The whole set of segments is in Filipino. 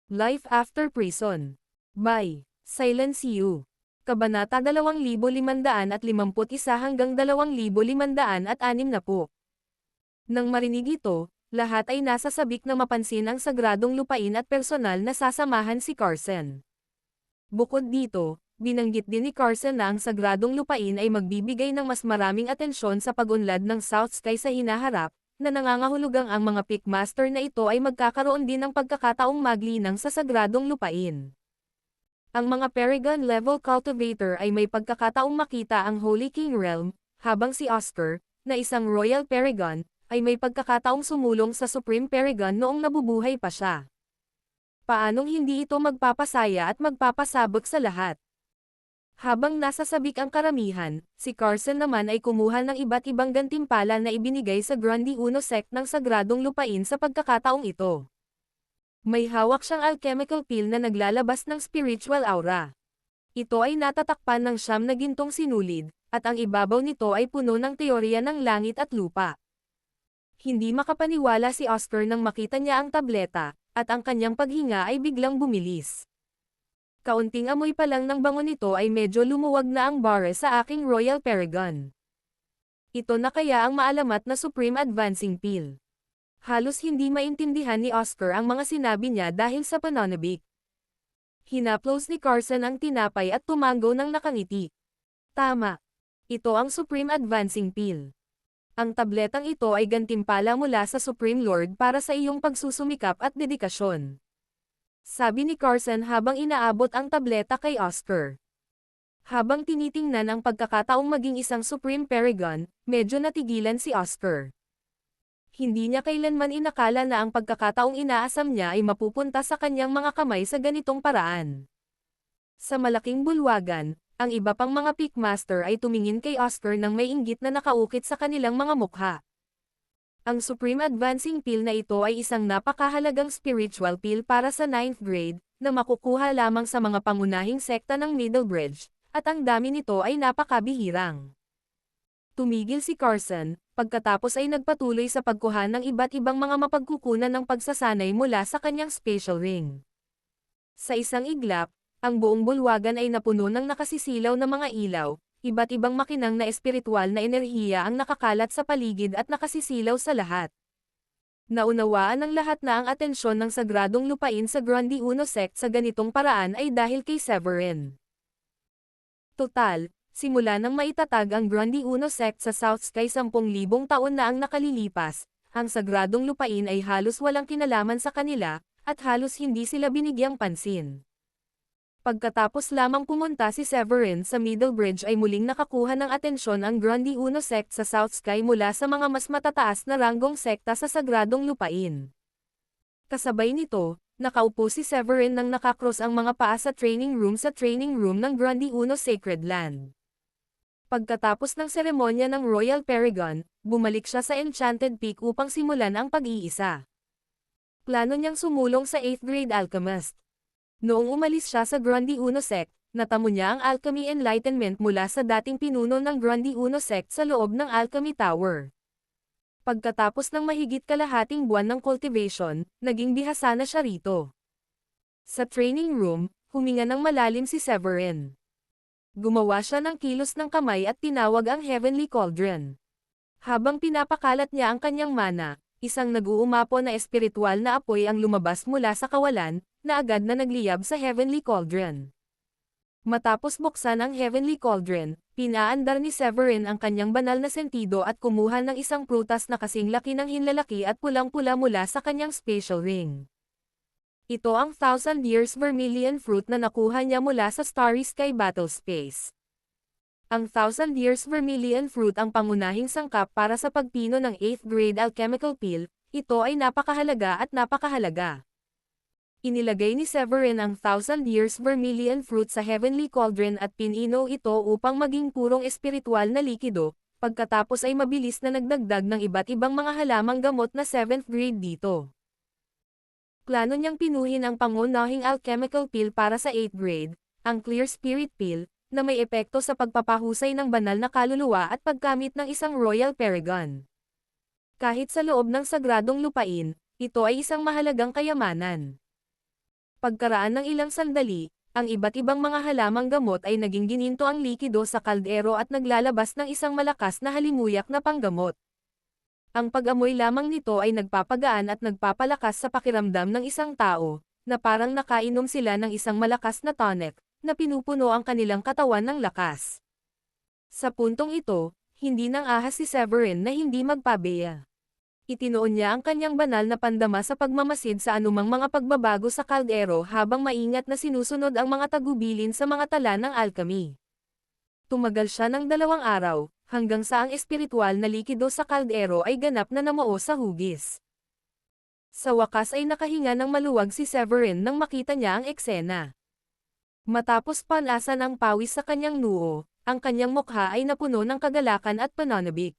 Life After Prison. By Silence You. Kabanata 2551 hanggang 2560. Nang marinig ito, lahat ay nasa sabik na mapansin ang sagradong lupain at personal na sasamahan si Carson. Bukod dito, binanggit din ni Carson na ang sagradong lupain ay magbibigay ng mas maraming atensyon sa pag-unlad ng South Sky sa hinaharap, na nangangahulugang ang mga Pickmaster na ito ay magkakaroon din ng pagkakataong maglinang sa sagradong lupain. Ang mga Paragon-level cultivator ay may pagkakataong makita ang Holy King Realm, habang si Oscar, na isang Royal Paragon, ay may pagkakataong sumulong sa Supreme Paragon noong nabubuhay pa siya. Paanong hindi ito magpapasaya at magpapasabog sa lahat? Habang nasa sabik ang karamihan, si Carson naman ay kumuha ng iba't ibang gantimpala na ibinigay sa Grundy Uno sect ng sagradong lupain sa pagkakataong ito. May hawak siyang alchemical pill na naglalabas ng spiritual aura. Ito ay natatakpan ng 9 na gintong sinulid, at ang ibabaw nito ay puno ng teorya ng langit at lupa. Hindi makapaniwala si Oscar nang makita niya ang tableta, at ang kanyang paghinga ay biglang bumilis. Kaunting amoy pa lang ng bango nito ay medyo lumuwag na ang bare sa aking Royal Paragon. Ito na kaya ang maalamat na Supreme Advancing Pill. Halos hindi maintindihan ni Oscar ang mga sinabi niya dahil sa pananabik. Hinaplos ni Carson ang tinapay at tumanggo ng nakangiti. Tama. Ito ang Supreme Advancing Pill. Ang tabletang ito ay gantimpala mula sa Supreme Lord para sa iyong pagsusumikap at dedikasyon. Sabi ni Carson habang inaabot ang tableta kay Oscar. Habang tinitingnan ang pagkakataong maging isang Supreme Paragon, medyo natigilan si Oscar. Hindi niya kailanman inakala na ang pagkakataong inaasam niya ay mapupunta sa kanyang mga kamay sa ganitong paraan. Sa malaking bulwagan, ang iba pang mga Pickmaster ay tumingin kay Oscar nang may inggit na nakaukit sa kanilang mga mukha. Ang Supreme Advancing Pill na ito ay isang napakahalagang spiritual pill para sa 9th grade, na makukuha lamang sa mga pangunahing sekta ng Middlebridge, at ang dami nito ay napakabihirang. Tumigil si Carson, pagkatapos ay nagpatuloy sa pagkuha ng iba't ibang mga mapagkukunan ng pagsasanay mula sa kanyang special ring. Sa isang iglap, ang buong bulwagan ay napuno ng nakasisilaw na mga ilaw, iba't ibang makinang na espiritual na enerhiya ang nakakalat sa paligid at nakasisilaw sa lahat. Naunawaan ng lahat na ang atensyon ng sagradong lupain sa Grundy Uno sect sa ganitong paraan ay dahil kay Severin. Total, simula nang maitatag ang Grundy Uno sect sa South Sky 10,000 taon na ang nakalilipas, ang sagradong lupain ay halos walang kinalaman sa kanila, at halos hindi sila binigyang pansin. Pagkatapos lamang pumunta si Severin sa Middlebridge ay muling nakakuha ng atensyon ang Grundy Uno sect sa South Sky mula sa mga mas matataas na ranggong sekta sa sagradong lupain. Kasabay nito, nakaupo si Severin nang nakakross ang mga paa sa training room ng Grundy Uno Sacred Land. Pagkatapos ng seremonya ng Royal Paragon, bumalik siya sa Enchanted Peak upang simulan ang pag-iisa. Plano niyang sumulong sa 8th grade alchemist. Noong umalis siya sa Grundy Uno sect, natamo niya ang alchemy enlightenment mula sa dating pinuno ng Grundy Uno sect sa loob ng Alchemy Tower. Pagkatapos ng mahigit kalahating buwan ng cultivation, naging bihasa na siya rito. Sa training room, huminga ng malalim si Severin. Gumawa siya ng kilos ng kamay at tinawag ang Heavenly Cauldron. Habang pinapakalat niya ang kanyang mana, isang nag-uumapo na espiritual na apoy ang lumabas mula sa kawalan, na agad na nagliyab sa Heavenly Cauldron. Matapos buksan ang Heavenly Cauldron, pinaandar ni Severin ang kanyang banal na sentido at kumuha ng isang prutas na kasing laki ng hinlalaki at pulang-pula mula sa kanyang special ring. Ito ang 1,000 Years Vermilion Fruit na nakuha niya mula sa Starry Sky Battle Space. Ang 1,000 Years Vermilion Fruit ang pangunahing sangkap para sa pagpino ng 8th grade alchemical pill, ito ay napakahalaga at napakahalaga. Inilagay ni Severin ang 1,000 Years Vermilion Fruit sa Heavenly Cauldron at pinino ito upang maging purong espiritual na likido, pagkatapos ay mabilis na nagdagdag ng iba't ibang mga halamang gamot na 7th grade dito. Plano niyang pinuhin ang pangunahing alchemical pill para sa 8th grade, ang Clear Spirit Pill, na may epekto sa pagpapahusay ng banal na kaluluwa at pagkamit ng isang Royal Paragon. Kahit sa loob ng sagradong lupain, ito ay isang mahalagang kayamanan. Pagkaraan ng ilang sandali, ang iba't ibang mga halamang gamot ay naging gininto ang likido sa kaldero at naglalabas ng isang malakas na halimuyak na panggamot. Ang pag-amoy lamang nito ay nagpapagaan at nagpapalakas sa pakiramdam ng isang tao, na parang nakainom sila ng isang malakas na tonic, na pinupuno ang kanilang katawan ng lakas. Sa puntong ito, hindi nang ahas si Severin na hindi magpabeya. Itinoon niya ang kanyang banal na pandama sa pagmamasid sa anumang mga pagbabago sa kaldero habang maingat na sinusunod ang mga tagubilin sa mga tala ng alchemy. Tumagal siya ng 2 araw, hanggang sa ang espiritual na likido sa kaldero ay ganap na namuo sa hugis. Sa wakas ay nakahinga ng maluwag si Severin nang makita niya ang eksena. Matapos panasan ang pawis sa kanyang noo, ang kanyang mukha ay napuno ng kagalakan at pananabik.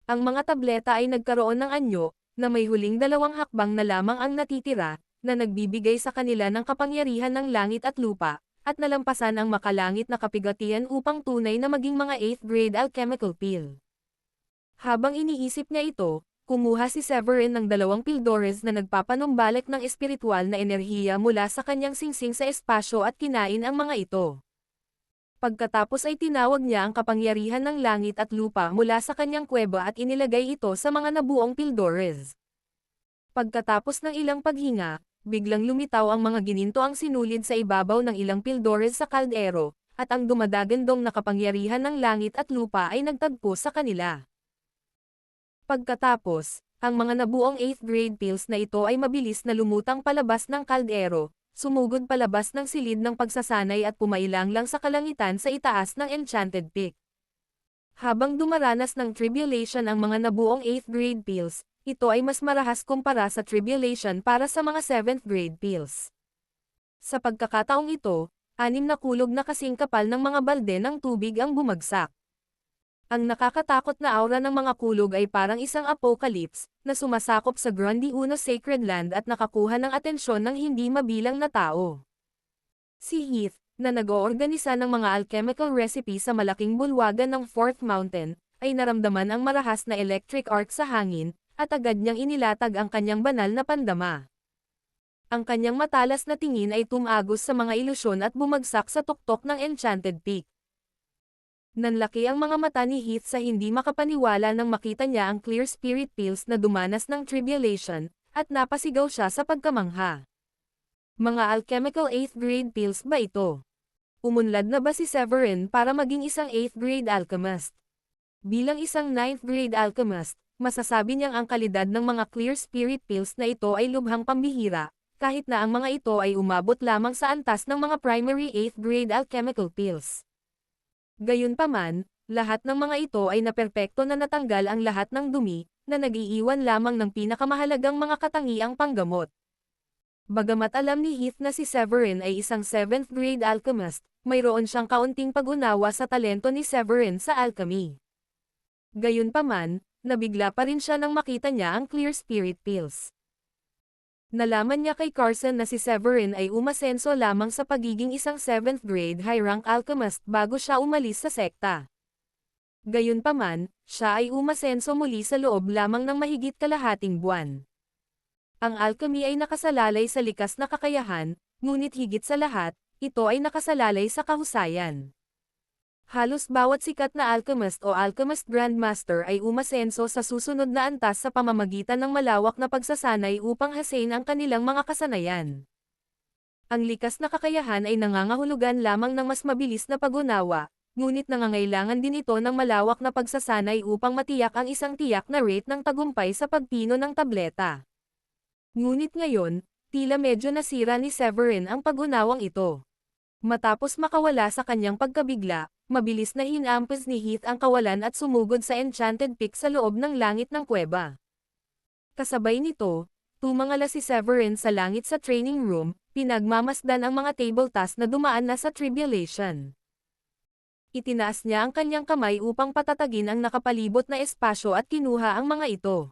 Ang mga tableta ay nagkaroon ng anyo, na may huling 2 hakbang na lamang ang natitira, na nagbibigay sa kanila ng kapangyarihan ng langit at lupa, at nalampasan ang makalangit na kapigatian upang tunay na maging mga 8th grade alchemical pill. Habang iniisip niya ito, kumuha si Severin ng 2 pildores na nagpapanumbalik ng espiritual na enerhiya mula sa kanyang singsing sa espasyo at kinain ang mga ito. Pagkatapos ay tinawag niya ang kapangyarihan ng langit at lupa mula sa kanyang kuweba at inilagay ito sa mga nabuong pildores. Pagkatapos ng ilang paghinga, biglang lumitaw ang mga ginintoang sinulid sa ibabaw ng ilang pildores sa kaldero, at ang dumadagandong na kapangyarihan ng langit at lupa ay nagtagpo sa kanila. Pagkatapos, ang mga nabuong 8th grade pills na ito ay mabilis na lumutang palabas ng kaldero, sumugod palabas ng silid ng pagsasanay at pumailanglang sa kalangitan sa itaas ng Enchanted Peak. Habang dumaranas ng tribulation ang mga nabuong 8th grade pills, ito ay mas marahas kumpara sa tribulation para sa mga 7th grade pills. Sa pagkakataong ito, 6 na kulog na kasing kapal ng mga balde ng tubig ang bumagsak. Ang nakakatakot na aura ng mga kulog ay parang isang apocalypse, na sumasakop sa Grundy Uno Sacred Land at nakakuha ng atensyon ng hindi mabilang na tao. Si Heath, na nag-oorganisa ng mga alchemical recipe sa malaking bulwagan ng 4th Mountain, ay naramdaman ang marahas na electric arc sa hangin, at agad niyang inilatag ang kanyang banal na pandama. Ang kanyang matalas na tingin ay tumagos sa mga ilusyon at bumagsak sa tuktok ng Enchanted Peak. Nanlaki ang mga mata ni Heath sa hindi makapaniwala nang makita niya ang clear spirit pills na dumanas ng tribulation, at napasigaw siya sa pagkamangha. Mga alchemical 8th grade pills ba ito? Umunlad na ba si Severin para maging isang 8th grade alchemist? Bilang isang 9th grade alchemist, masasabi niyang ang kalidad ng mga clear spirit pills na ito ay lubhang pambihira, kahit na ang mga ito ay umabot lamang sa antas ng mga primary 8th grade alchemical pills. Gayunpaman, lahat ng mga ito ay naperpekto na natanggal ang lahat ng dumi, na nag-iiwan lamang ng pinakamahalagang mga katangiang panggamot. Bagamat alam ni Heath na si Severin ay isang 7th grade alchemist, mayroon siyang kaunting pag-unawa sa talento ni Severin sa alchemy. Gayunpaman, nabigla pa rin siya nang makita niya ang clear spirit pills. Nalaman niya kay Carson na si Severin ay umasenso lamang sa pagiging isang 7th grade high-rank alchemist bago siya umalis sa sekta. Gayunpaman, siya ay umasenso muli sa loob lamang ng mahigit kalahating buwan. Ang alchemy ay nakasalalay sa likas na kakayahan, ngunit higit sa lahat, ito ay nakasalalay sa kahusayan. Halos bawat sikat na alchemist o alchemist grandmaster ay umasenso sa susunod na antas sa pamamagitan ng malawak na pagsasanay upang hasain ang kanilang mga kasanayan. Ang likas na kakayahan ay nangangahulugan lamang ng mas mabilis na pag-unawa, ngunit nangangailangan din ito ng malawak na pagsasanay upang matiyak ang isang tiyak na rate ng tagumpay sa pagpino ng tableta. Ngunit ngayon, tila medyo nasira ni Severin ang pag-unawang ito. Matapos makawala sa kanyang pagkabigla, mabilis na hinampas ni Heath ang kawalan at sumugod sa Enchanted Peak sa loob ng langit ng kuweba. Kasabay nito, tumangala si Severin sa langit sa training room, pinagmamasdan ang mga table tasks na dumaan na sa tribulation. Itinaas niya ang kanyang kamay upang patatagin ang nakapalibot na espasyo at kinuha ang mga ito.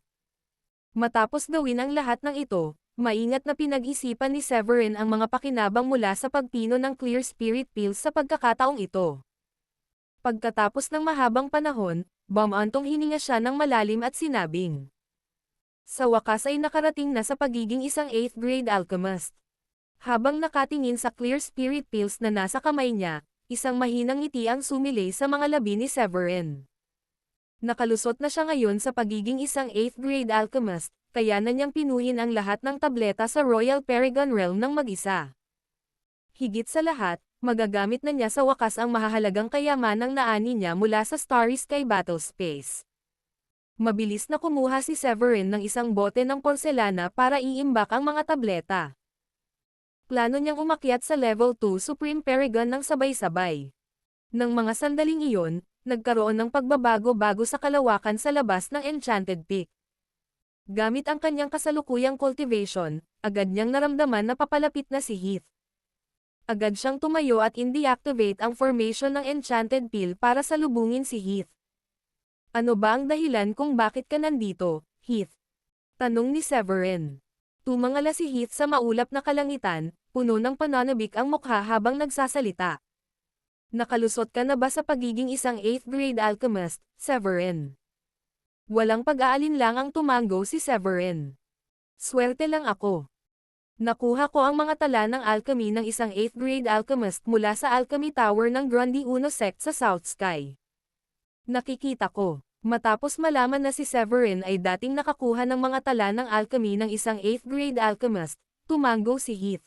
Matapos gawin ang lahat ng ito, maingat na pinag-isipan ni Severin ang mga pakinabang mula sa pagpino ng clear spirit pills sa pagkakataong ito. Pagkatapos ng mahabang panahon, bumantong hininga siya ng malalim at sinabing, sa wakas ay nakarating na sa pagiging isang 8th grade alchemist. Habang nakatingin sa clear spirit pills na nasa kamay niya, isang mahinang ngiti ang sumilay sa mga labi ni Severin. Nakalusot na siya ngayon sa pagiging isang 8th grade alchemist, kaya na niyang pinuhin ang lahat ng tableta sa Royal Paragon Realm ng mag-isa. Higit sa lahat, magagamit na niya sa wakas ang mahahalagang kayamanang naani niya mula sa Starry Sky Battle Space. Mabilis na kumuha si Severin ng isang bote ng porselana para iimbak ang mga tableta. Plano niyang umakyat sa level 2 Supreme Paragon ng sabay-sabay. Nang mga sandaling iyon, nagkaroon ng pagbabago-bago sa kalawakan sa labas ng Enchanted Peak. Gamit ang kanyang kasalukuyang cultivation, agad niyang naramdaman na papalapit na si Heath. Agad siyang tumayo at i-deactivate ang formation ng Enchanted Peel para salubungin si Heath. Ano ba ang dahilan kung bakit ka nandito, Heath? Tanong ni Severin. Tumangala si Heath sa maulap na kalangitan, puno ng pananabik ang mukha habang nagsasalita. Nakalusot ka na ba sa pagiging isang 8th grade alchemist, Severin? Walang pag-aalinlang ang tumango si Severin. Swerte lang ako. Nakuha ko ang mga tala ng alchemy ng isang 8th grade alchemist mula sa Alchemy Tower ng Grundy Uno Sect sa South Sky. Nakikita ko, matapos malaman na si Severin ay dating nakakuha ng mga tala ng alchemy ng isang 8th grade alchemist, tumango si Heath.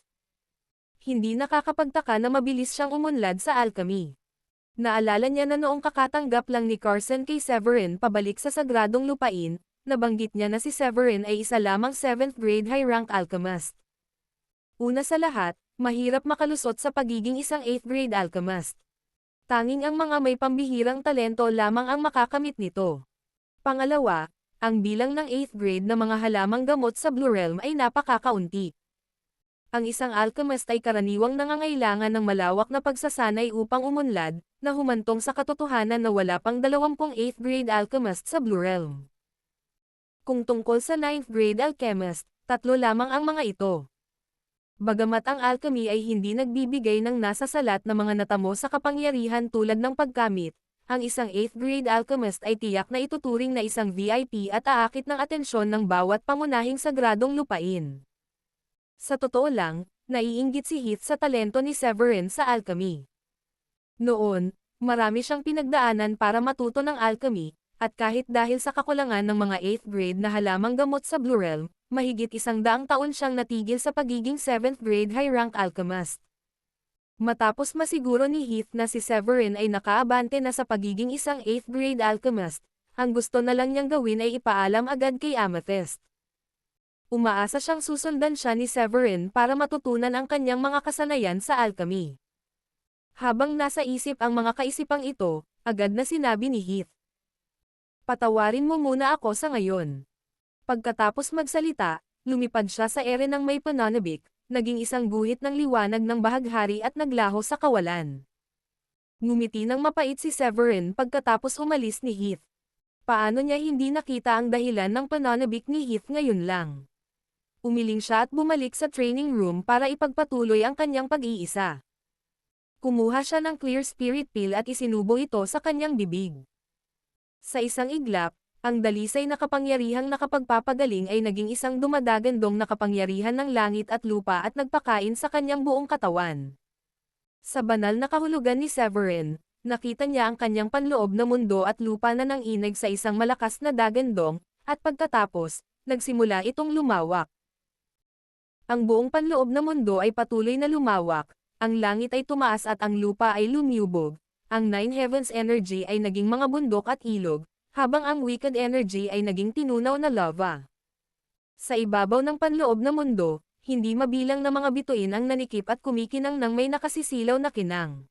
Hindi nakakapagtaka na mabilis siyang umunlad sa alchemy. Naalala niya na noong kakatanggap lang ni Carson kay Severin pabalik sa sagradong lupain, nabanggit niya na si Severin ay isa lamang 7th grade high-rank alchemist. Una sa lahat, mahirap makalusot sa pagiging isang 8th grade alchemist. Tanging ang mga may pambihirang talento lamang ang makakamit nito. Pangalawa, ang bilang ng 8th grade na mga halamang gamot sa Blue Realm ay napakakaunti. Ang isang alchemist ay karaniwang nangangailangan ng malawak na pagsasanay upang umunlad, na humantong sa katotohanan na wala pang 20 8th grade alchemist sa Blue Realm. Kung tungkol sa 9th grade alchemist, 3 lamang ang mga ito. Bagamat ang alchemy ay hindi nagbibigay ng nasa salat na mga natamo sa kapangyarihan tulad ng pagkamit, ang isang 8th grade alchemist ay tiyak na ituturing na isang VIP at aakit ng atensyon ng bawat pangunahing sagradong lupain. Sa totoo lang, naiinggit si Heath sa talento ni Severin sa alchemy. Noon, marami siyang pinagdaanan para matuto ng alchemy, at kahit dahil sa kakulangan ng mga 8th grade na halamang gamot sa Blue Realm, mahigit 100 taon siyang natigil sa pagiging 7th grade high-rank alchemist. Matapos masiguro ni Heath na si Severin ay nakaabante na sa pagiging isang 8th grade alchemist, ang gusto na lang niyang gawin ay ipaalam agad kay Amethyst. Umaasa siyang susundan siya ni Severin para matutunan ang kanyang mga kasanayan sa alchemy. Habang nasa isip ang mga kaisipang ito, agad na sinabi ni Heath. Patawarin mo muna ako sa ngayon. Pagkatapos magsalita, lumipad siya sa ere ng may pananabik, naging isang guhit ng liwanag ng bahaghari at naglaho sa kawalan. Ngumiti ng mapait si Severin pagkatapos umalis ni Heath. Paano niya hindi nakita ang dahilan ng pananabik ni Heath ngayon lang? Umiling siya at bumalik sa training room para ipagpatuloy ang kanyang pag-iisa. Kumuha siya ng clear spirit pill at isinubo ito sa kanyang bibig. Sa isang iglap, ang dalisay na kapangyarihang nakapagpapagaling ay naging isang dumadagandong na kapangyarihan ng langit at lupa at nagpakain sa kanyang buong katawan. Sa banal na kahulugan ni Severin, nakita niya ang kanyang panloob na mundo at lupa na nanginig sa isang malakas na dagandong, at pagkatapos, nagsimula itong lumawak. Ang buong panloob na mundo ay patuloy na lumawak, ang langit ay tumaas at ang lupa ay lumiyubog, ang Nine Heavens energy ay naging mga bundok at ilog, habang ang wicked energy ay naging tinunaw na lava. Sa ibabaw ng panloob na mundo, hindi mabilang na mga bituin ang nanikip at kumikinang ng may nakasisilaw na kinang.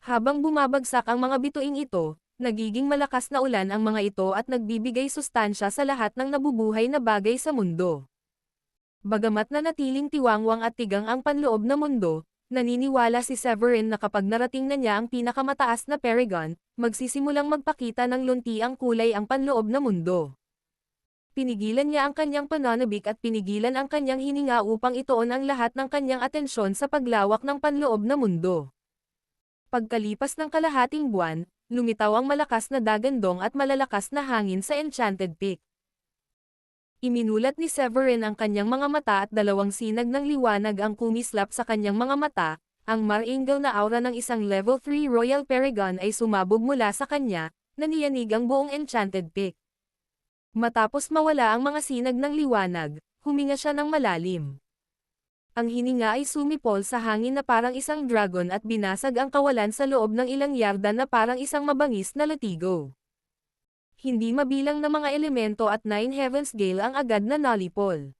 Habang bumabagsak ang mga bituing ito, nagiging malakas na ulan ang mga ito at nagbibigay sustansya sa lahat ng nabubuhay na bagay sa mundo. Bagamat nanatiling tiwangwang at tigang ang panloob na mundo, naniniwala si Severin na kapag narating na niya ang pinakamataas na Paragon, magsisimulang magpakita ng luntiang kulay ang panloob na mundo. Pinigilan niya ang kanyang pananabik at pinigilan ang kanyang hininga upang ituon ang lahat ng kanyang atensyon sa paglawak ng panloob na mundo. Pagkalipas ng kalahating buwan, lumitaw ang malakas na dagandong at malalakas na hangin sa Enchanted Peak. Iminulat ni Severin ang kanyang mga mata at dalawang sinag ng liwanag ang kumislap sa kanyang mga mata. Ang mar-angel na aura ng isang level 3 Royal Paragon ay sumabog mula sa kanya, na niyanig ang buong Enchanted Peak. Matapos mawala ang mga sinag ng liwanag, huminga siya ng malalim. Ang hininga ay sumipol sa hangin na parang isang dragon at binasag ang kawalan sa loob ng ilang yarda na parang isang mabangis na latigo. Hindi mabilang na mga elemento at Nine Heavens Gale ang agad na nalipol.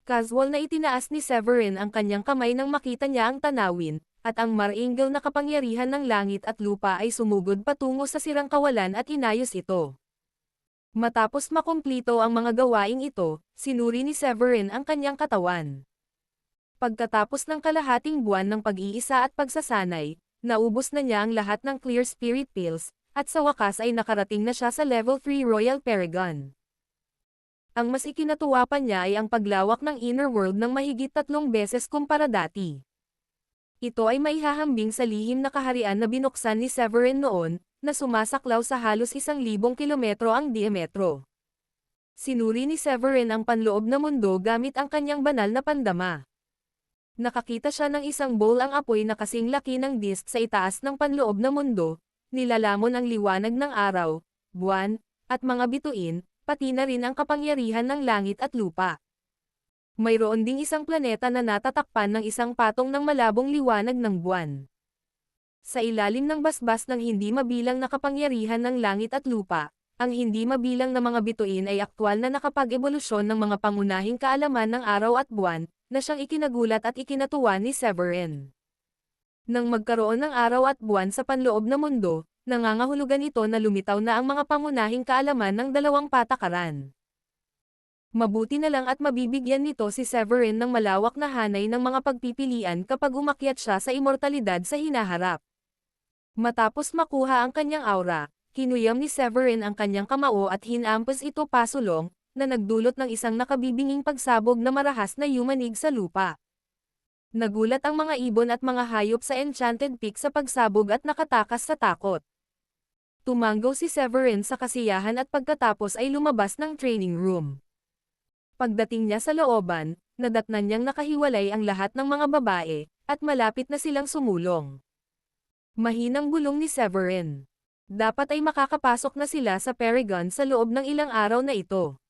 Casual na itinaas ni Severin ang kanyang kamay nang makita niya ang tanawin, at ang mar-angel na kapangyarihan ng langit at lupa ay sumugod patungo sa sirang kawalan at inayos ito. Matapos makumplito ang mga gawaing ito, sinuri ni Severin ang kanyang katawan. Pagkatapos ng kalahating buwan ng pag-iisa at pagsasanay, naubos na niya ang lahat ng Clear Spirit Pills, at sa wakas ay nakarating na siya sa level 3 Royal Paragon. Ang mas ikinatuwa pa niya ay ang paglawak ng inner world ng mahigit 3 beses kumpara dati. Ito ay maihahambing sa lihim na kaharian na binuksan ni Severin noon, na sumasaklaw sa halos 1,000 kilometro ang diametro. Sinuri ni Severin ang panloob na mundo gamit ang kanyang banal na pandama. Nakakita siya ng isang bowl ang apoy na kasing laki ng disk sa itaas ng panloob na mundo, nilalamon ang liwanag ng araw, buwan, at mga bituin, pati na rin ang kapangyarihan ng langit at lupa. Mayroon ding isang planeta na natatakpan ng isang patong ng malabong liwanag ng buwan. Sa ilalim ng basbas ng hindi mabilang na kapangyarihan ng langit at lupa, ang hindi mabilang na mga bituin ay aktwal na nakapag-ebolusyon ng mga pangunahing kaalaman ng araw at buwan, na siyang ikinagulat at ikinatuwa ni Severin. Nang magkaroon ng araw at buwan sa panloob na mundo, nangangahulugan ito na lumitaw na ang mga pangunahing kaalaman ng dalawang patakaran. Mabuti na lang at mabibigyan nito si Severin ng malawak na hanay ng mga pagpipilian kapag umakyat siya sa immortalidad sa hinaharap. Matapos makuha ang kanyang aura, kinuyam ni Severin ang kanyang kamao at hinampas ito pasulong, na nagdulot ng isang nakabibinging pagsabog na marahas na yumanig sa lupa. Nagulat ang mga ibon at mga hayop sa Enchanted Peak sa pagsabog at nakatakas sa takot. Tumanggaw si Severin sa kasiyahan at pagkatapos ay lumabas ng training room. Pagdating niya sa looban, nadatnan niyang nakahiwalay ang lahat ng mga babae, at malapit na silang sumulong. Mahinang bulong ni Severin. Dapat ay makakapasok na sila sa Paragon sa loob ng ilang araw na ito.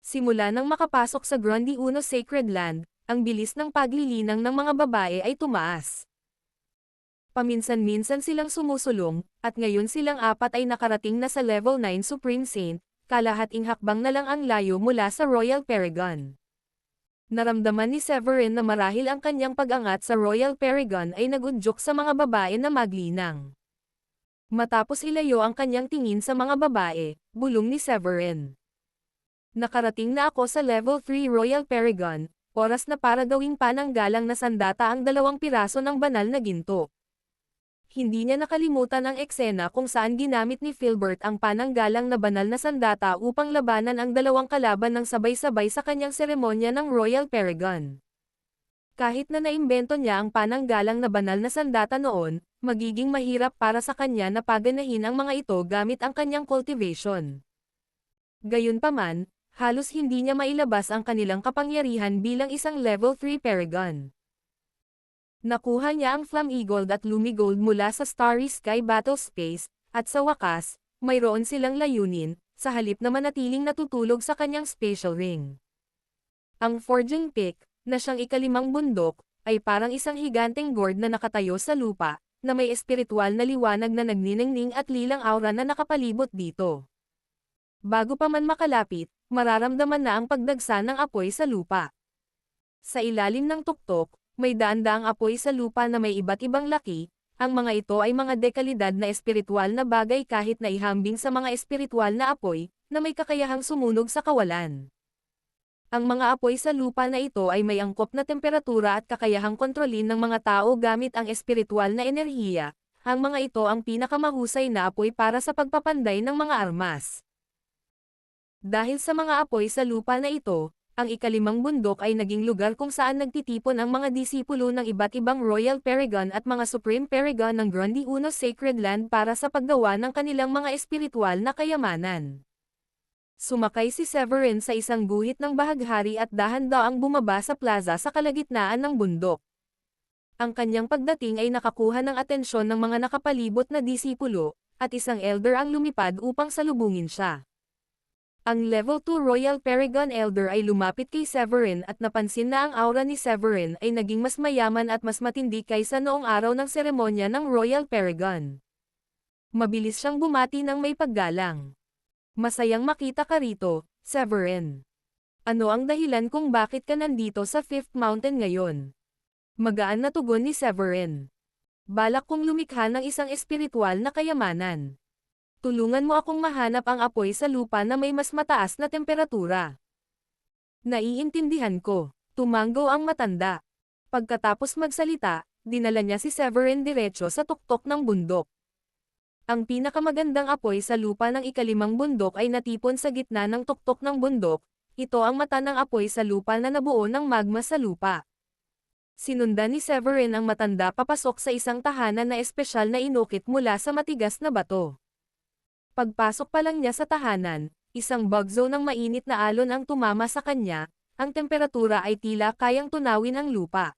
Simula nang makapasok sa Grundy Uno Sacred Land, ang bilis ng paglilinang ng mga babae ay tumaas. Paminsan-minsan silang sumusulong, at ngayon silang apat ay nakarating na sa level 9 Supreme Saint, kalahating hakbang na lang ang layo mula sa Royal Paragon. Naramdaman ni Severin na marahil ang kanyang pag-angat sa Royal Paragon ay nagudyok sa mga babae na maglinang. Matapos ilayo ang kanyang tingin sa mga babae, bulong ni Severin. Nakarating na ako sa level 3 Royal Paragon, oras na para gawing pananggalang na sandata ang 2 piraso ng banal na ginto. Hindi niya nakalimutan ang eksena kung saan ginamit ni Filbert ang pananggalang na banal na sandata upang labanan ang 2 kalaban ng sabay-sabay sa kanyang seremonya ng Royal Paragon. Kahit na naimbento niya ang pananggalang na banal na sandata noon, magiging mahirap para sa kanya na paganahin ang mga ito gamit ang kanyang cultivation. Gayunpaman, halos hindi niya mailabas ang kanilang kapangyarihan bilang isang level 3 Paragon. Nakuha niya ang Flamegold at Lumigold mula sa Starry Sky Battle Space, at sa wakas, mayroon silang layunin, sa halip na manatiling natutulog sa kanyang spatial ring. Ang Forging Peak, na siyang ikalimang bundok, ay parang isang higanteng gourd na nakatayo sa lupa, na may espiritual na liwanag na nagniningning at lilang aura na nakapalibot dito. Bago pa man makalapit, mararamdaman na ang pagdagsa ng apoy sa lupa. Sa ilalim ng tuktok, may daan-daang apoy sa lupa na may iba't ibang laki. Ang mga ito ay mga dekalidad na espiritual na bagay kahit na ihambing sa mga espiritual na apoy, na may kakayahang sumunog sa kawalan. Ang mga apoy sa lupa na ito ay may angkop na temperatura at kakayahang kontrolin ng mga tao gamit ang espiritual na enerhiya. Ang mga ito ang pinakamahusay na apoy para sa pagpapanday ng mga armas. Dahil sa mga apoy sa lupa na ito, ang ikalimang bundok ay naging lugar kung saan nagtitipon ang mga disipulo ng iba't ibang Royal Paragon at mga Supreme Paragon ng Grundy Uno Sacred Land para sa paggawa ng kanilang mga espiritual na kayamanan. Sumakay si Severin sa isang guhit ng bahaghari at dahan-daang bumaba sa plaza sa kalagitnaan ng bundok. Ang kanyang pagdating ay nakakuha ng atensyon ng mga nakapalibot na disipulo, at isang elder ang lumipad upang salubungin siya. Ang Level 2 Royal Paragon Elder ay lumapit kay Severin at napansin na ang aura ni Severin ay naging mas mayaman at mas matindi kaysa noong araw ng seremonya ng Royal Paragon. Mabilis siyang bumati ng may paggalang. Masayang makita ka rito, Severin. Ano ang dahilan kung bakit ka nandito sa Fifth Mountain ngayon? Magaan na tugon ni Severin. Balak kong lumikha ng isang espiritual na kayamanan. Tulungan mo akong mahanap ang apoy sa lupa na may mas mataas na temperatura. Naiintindihan ko, tumanggo ang matanda. Pagkatapos magsalita, dinala niya si Severin diretso sa tuktok ng bundok. Ang pinakamagandang apoy sa lupa ng ikalimang bundok ay natipon sa gitna ng tuktok ng bundok. Ito ang mata ng apoy sa lupa na nabuo ng magma sa lupa. Sinundan ni Severin ang matanda papasok sa isang tahanan na espesyal na inukit mula sa matigas na bato. Pagpasok pa lang niya sa tahanan, isang bugzo ng mainit na alon ang tumama sa kanya, ang temperatura ay tila kayang tunawin ang lupa.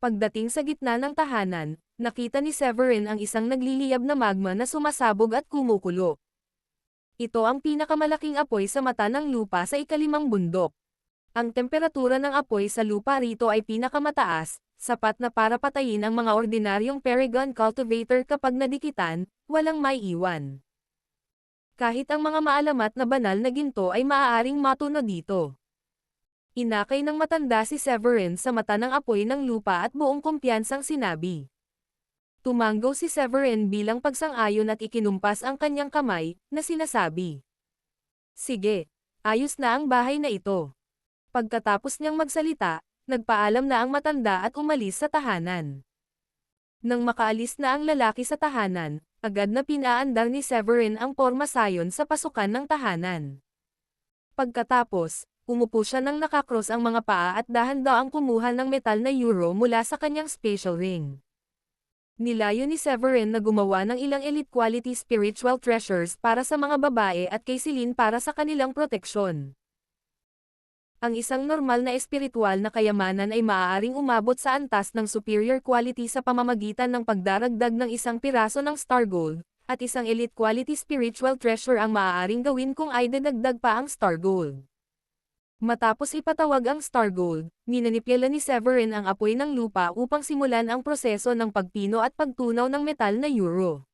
Pagdating sa gitna ng tahanan, nakita ni Severin ang isang nagliliyab na magma na sumasabog at kumukulo. Ito ang pinakamalaking apoy sa mata ng lupa sa ikalimang bundok. Ang temperatura ng apoy sa lupa rito ay pinakamataas, sapat na para patayin ang mga ordinaryong Paragon cultivator kapag nadikitan, walang maiiwan. Kahit ang mga maalamat na banal na ginto ay maaaring matuno dito. Inakay ng matanda si Severin sa mata ng apoy ng lupa at buong kumpiyansang sinabi. Tumanggo si Severin bilang pagsang-ayon at ikinumpas ang kanyang kamay, na sinasabi. Sige, ayos na ang bahay na ito. Pagkatapos niyang magsalita, nagpaalam na ang matanda at umalis sa tahanan. Nang makaalis na ang lalaki sa tahanan, agad na pinaandar ni Severin ang porma sayon sa pasukan ng tahanan. Pagkatapos, umupo siya nang nakakross ang mga paa at dahan-daang kumuha ng metal na euro mula sa kanyang special ring. Nilayo ni Severin na gumawa ng ilang elite quality spiritual treasures para sa mga babae at kay Celine para sa kanilang proteksyon. Ang isang normal na espiritual na kayamanan ay maaaring umabot sa antas ng superior quality sa pamamagitan ng pagdaragdag ng isang piraso ng star gold, at isang elite quality spiritual treasure ang maaaring gawin kung ay dadagdag pa ang star gold. Matapos ipatawag ang star gold, ninanipyala ni Severin ang apoy ng lupa upang simulan ang proseso ng pagpino at pagtunaw ng metal na euro.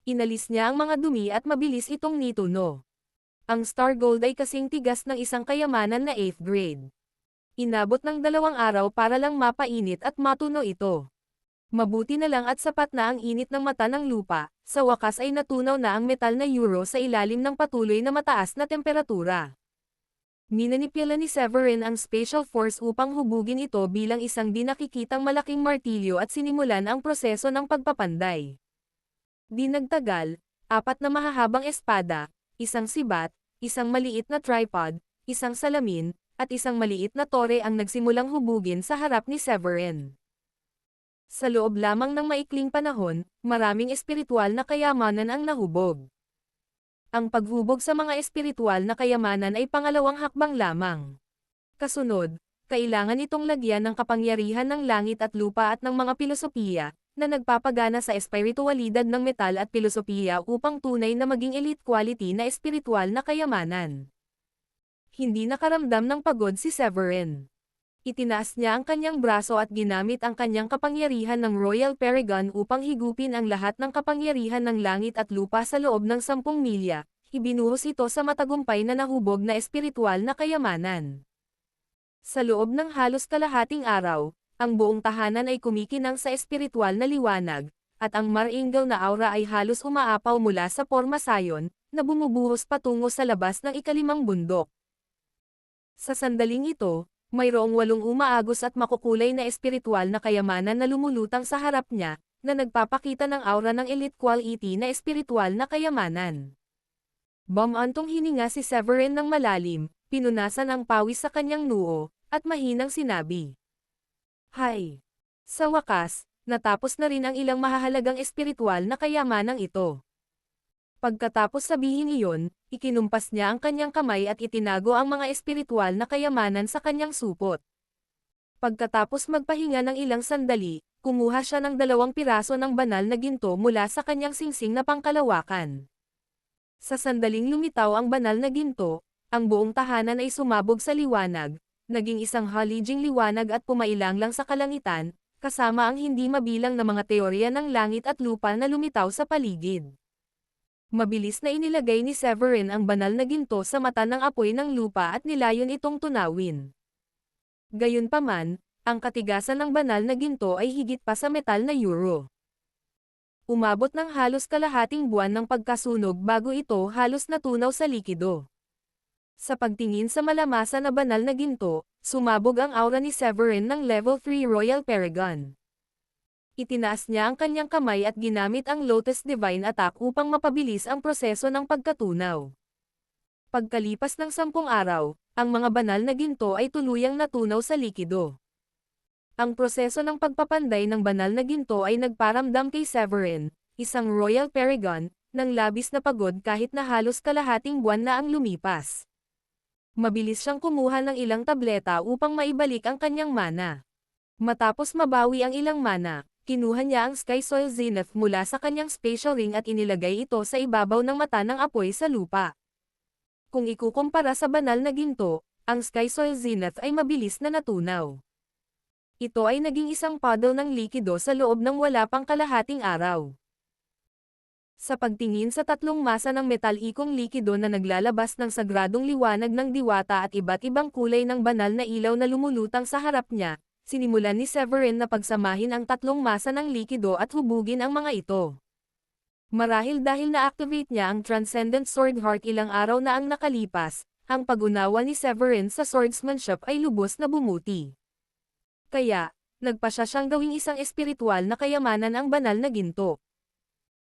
Inalis niya ang mga dumi at mabilis itong nituno. Ang star gold ay kasing tigas ng isang kayamanan na 8th grade. Inabot ng 2 araw para lang mapainit at matuno ito. Mabuti na lang at sapat na ang init ng mata ng lupa, sa wakas ay natunaw na ang metal na euro sa ilalim ng patuloy na mataas na temperatura. Ninanipyala ni Severin ang Special Force upang hubugin ito bilang isang di nakikitang malaking martilyo at sinimulan ang proseso ng pagpapanday. Di nagtagal, 4 na mahahabang espada, isang sibat, isang maliit na tripod, isang salamin, at isang maliit na tore ang nagsimulang hubugin sa harap ni Severin. Sa loob lamang ng maikling panahon, maraming espiritual na kayamanan ang nahubog. Ang paghubog sa mga espiritual na kayamanan ay pangalawang hakbang lamang. Kasunod, kailangan itong lagyan ng kapangyarihan ng langit at lupa at ng mga pilosopiya, na nagpapagana sa espiritualidad ng metal at pilosopiya upang tunay na maging elite quality na espiritual na kayamanan. Hindi nakaramdam ng pagod si Severin. Itinaas niya ang kanyang braso at ginamit ang kanyang kapangyarihan ng Royal Paragon upang higupin ang lahat ng kapangyarihan ng langit at lupa sa loob ng 10 milya, ibinuhos ito sa matagumpay na nahubog na espiritual na kayamanan. Sa loob ng halos kalahating araw, ang buong tahanan ay kumikinang sa espiritual na liwanag, at ang maringal na aura ay halos umaapaw mula sa porma sayon, na bumubuhos patungo sa labas ng ikalimang bundok. Sa sandaling ito, mayroong 8 umaagos at makukulay na espiritual na kayamanan na lumulutang sa harap niya, na nagpapakita ng aura ng elite quality na espiritual na kayamanan. Bumantong hininga si Severin ng malalim, pinunasan ang pawis sa kanyang noo, at mahinang sinabi. Hay! Sa wakas, natapos na rin ang ilang mahahalagang espiritual na kayamanang ito. Pagkatapos sabihin iyon, ikinumpas niya ang kanyang kamay at itinago ang mga espiritual na kayamanan sa kanyang supot. Pagkatapos magpahinga ng ilang sandali, kumuha siya ng 2 piraso ng banal na ginto mula sa kanyang singsing na pangkalawakan. Sa sandaling lumitaw ang banal na ginto, ang buong tahanan ay sumabog sa liwanag, naging isang halijing liwanag at pumailanglang sa kalangitan, kasama ang hindi mabilang na mga teorya ng langit at lupa na lumitaw sa paligid. Mabilis na inilagay ni Severin ang banal na ginto sa mata ng apoy ng lupa at nilayon itong tunawin. Gayunpaman, ang katigasan ng banal na ginto ay higit pa sa metal na euro. Umabot ng halos kalahating buwan ng pagkasunog bago ito halos natunaw sa likido. Sa pagtingin sa malamasa na banal na ginto, sumabog ang aura ni Severin ng Level 3 Royal Paragon. Itinaas niya ang kanyang kamay at ginamit ang Lotus Divine Attack upang mapabilis ang proseso ng pagkatunaw. Pagkalipas ng 10 araw, ang mga banal na ginto ay tuluyang natunaw sa likido. Ang proseso ng pagpapanday ng banal na ginto ay nagparamdam kay Severin, isang Royal Paragon, ng labis na pagod kahit na halos kalahating buwan na ang lumipas. Mabilis siyang kumuha ng ilang tableta upang maibalik ang kanyang mana. Matapos mabawi ang ilang mana, kinuha niya ang Sky Soil Zenith mula sa kanyang spatial ring at inilagay ito sa ibabaw ng mata ng apoy sa lupa. Kung ikukumpara sa banal na ginto, ang Sky Soil Zenith ay mabilis na natunaw. Ito ay naging isang puddle ng likido sa loob ng wala pang kalahating araw. Sa pagtingin sa 3 masa ng metalikong likido na naglalabas ng sagradong liwanag ng diwata at iba't ibang kulay ng banal na ilaw na lumulutang sa harap niya, sinimulan ni Severin na pagsamahin ang 3 masa ng likido at hubugin ang mga ito. Marahil dahil na-activate niya ang Transcendent Sword Heart ilang araw na ang nakalipas, ang pag-unawa ni Severin sa swordsmanship ay lubos na bumuti. Kaya, nagpasya siyang gawing isang espiritual na kayamanan ang banal na ginto.